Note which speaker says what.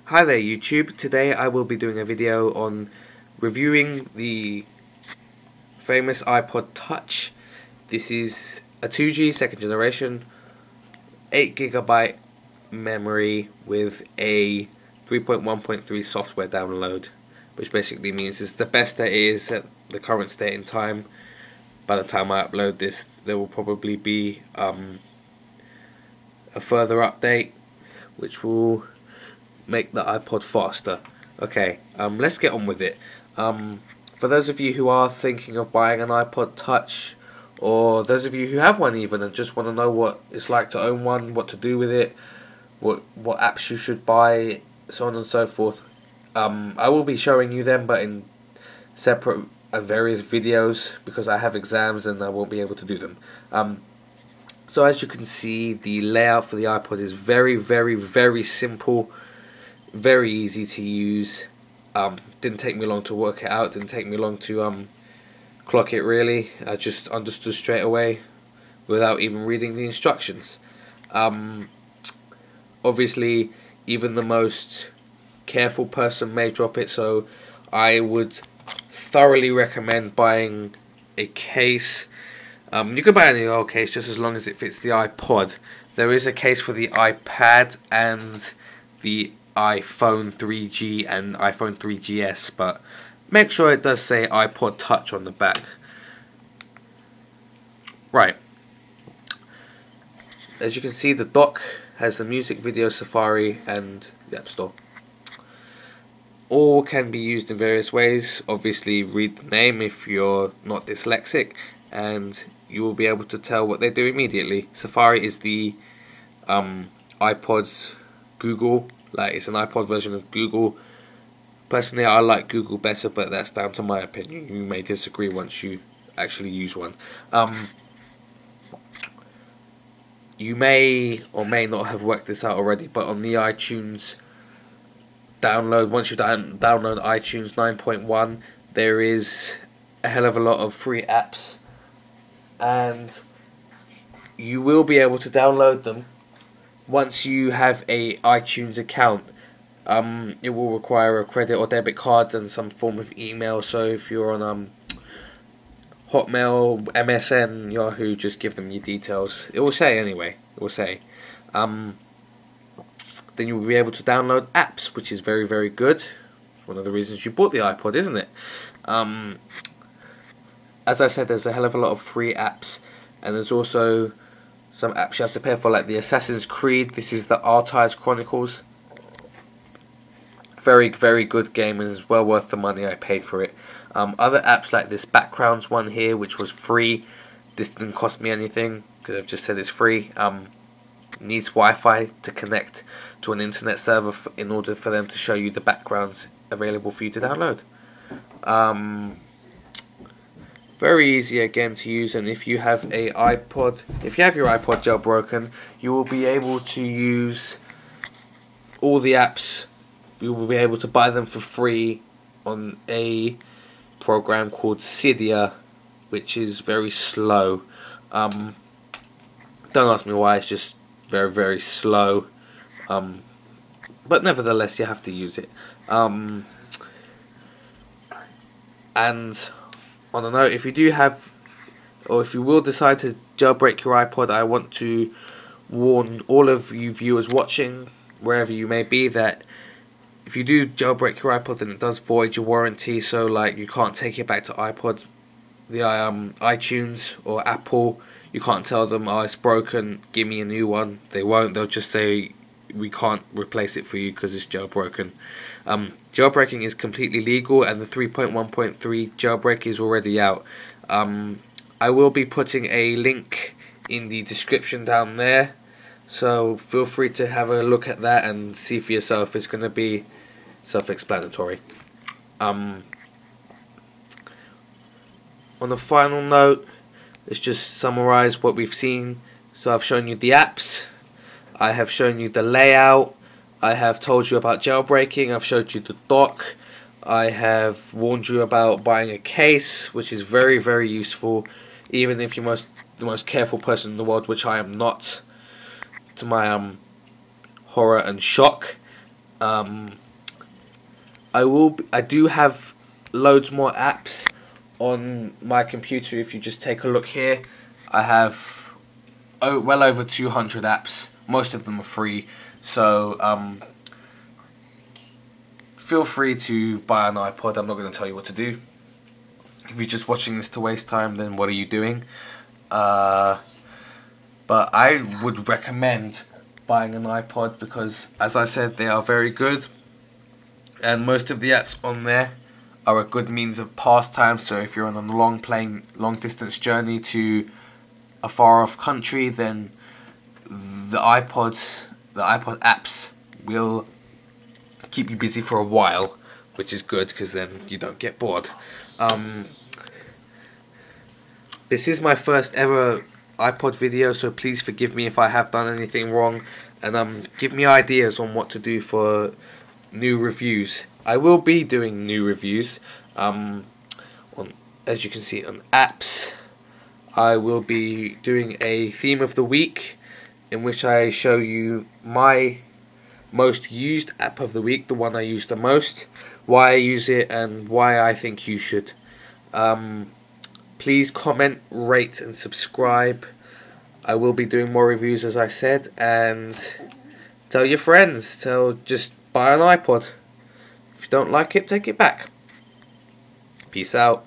Speaker 1: Hi there YouTube, today I will be doing a video on reviewing the famous iPod Touch. This is a 2G second generation, 8GB memory with a 3.1.3 software download, which basically means it's the best that it is at the current state in time. By the time I upload this, there will probably be a further update which will make the iPod faster. Okay, let's get on with it. For those of you who are thinking of buying an iPod Touch, or those of you who have one even and just want to know what it's like to own one, what to do with it, what apps you should buy, so on and so forth, I will be showing you them, but in separate and various videos, because I have exams and I won't be able to do them. So as you can see, the layout for the iPod is very simple, very easy to use. Didn't take me long to work it out, didn't take me long to clock it really. I just understood straight away without even reading the instructions. Obviously even the most careful person may drop it, so I would thoroughly recommend buying a case. You can buy any old case just as long as it fits the iPod. There is a case for the iPad and the iPhone 3G and iPhone 3GS, but make sure it does say iPod Touch on the back. Right. As you can see, the dock has the music, video, Safari and the App Store. All can be used in various ways. Obviously read the name if you're not dyslexic, and you will be able to tell what they do immediately. Safari is the iPod's Google, like it's an iPod version of Google. Personally, I like Google better, but that's down to my opinion. You may disagree once you actually use one. You may or may not have worked this out already, but on the iTunes download, once you download iTunes 9.1, there is a hell of a lot of free apps, and you will be able to download them once you have a iTunes account. It will require a credit or debit card and some form of email, so if you're on Hotmail, MSN, Yahoo, just give them your details. It will say anyway, it will say. Then you will be able to download apps, which is very good. One of the reasons you bought the iPod, isn't it? As I said, there's a hell of a lot of free apps, and there's also some apps you have to pay for, like the Assassin's Creed. This is the Archives Chronicles. Very good game, and it's well worth the money I paid for it. Other apps like this Backgrounds one here, which was free. This didn't cost me anything because I've just said it's free. Needs Wi-Fi to connect to an internet server in order for them to show you the backgrounds available for you to download. Very easy again to use, and if you have a iPod, if you have your iPod jailbroken, you will be able to use all the apps. You will be able to buy them for free on a program called Cydia, which is very slow. Don't ask me why, it's just very slow. But nevertheless, you have to use it. And on a note, if you do have, or if you will decide to jailbreak your iPod, I want to warn all of you viewers watching, wherever you may be, that if you do jailbreak your iPod, then it does void your warranty. So like, you can't take it back to the iTunes or Apple. You can't tell them, oh, it's broken, give me a new one. They won't. They'll just say, we can't replace it for you because it's jailbroken. Jailbreaking is completely legal, and the 3.1.3 jailbreak is already out. I will be putting a link in the description down there, so feel free to have a look at that and see for yourself. It's going to be self-explanatory. On a final note, let's just summarize what we've seen. So I've shown you the apps, I have shown you the layout, I have told you about jailbreaking, I've showed you the dock, I have warned you about buying a case, which is very useful, even if you're the most careful person in the world, which I am not, to my horror and shock. I do have loads more apps on my computer. If you just take a look here, I have well over 200 apps. Most of them are free, so feel free to buy an iPod. I'm not going to tell you what to do. If you're just watching this to waste time, then what are you doing? But I would recommend buying an iPod because, as I said, they are very good, and most of the apps on there are a good means of pastime. So if you're on a long distance journey to a far off country, then the iPod apps will keep you busy for a while, which is good because then you don't get bored. This is my first ever iPod video, so please forgive me if I have done anything wrong, and give me ideas on what to do for new reviews. I will be doing new reviews on, as you can see, on apps. I will be doing a theme of the week in which I show you my most used app of the week, the one I use the most, why I use it, and why I think you should. Please comment, rate, and subscribe. I will be doing more reviews, as I said, and tell your friends. Just buy an iPod. If you don't like it, take it back. Peace out.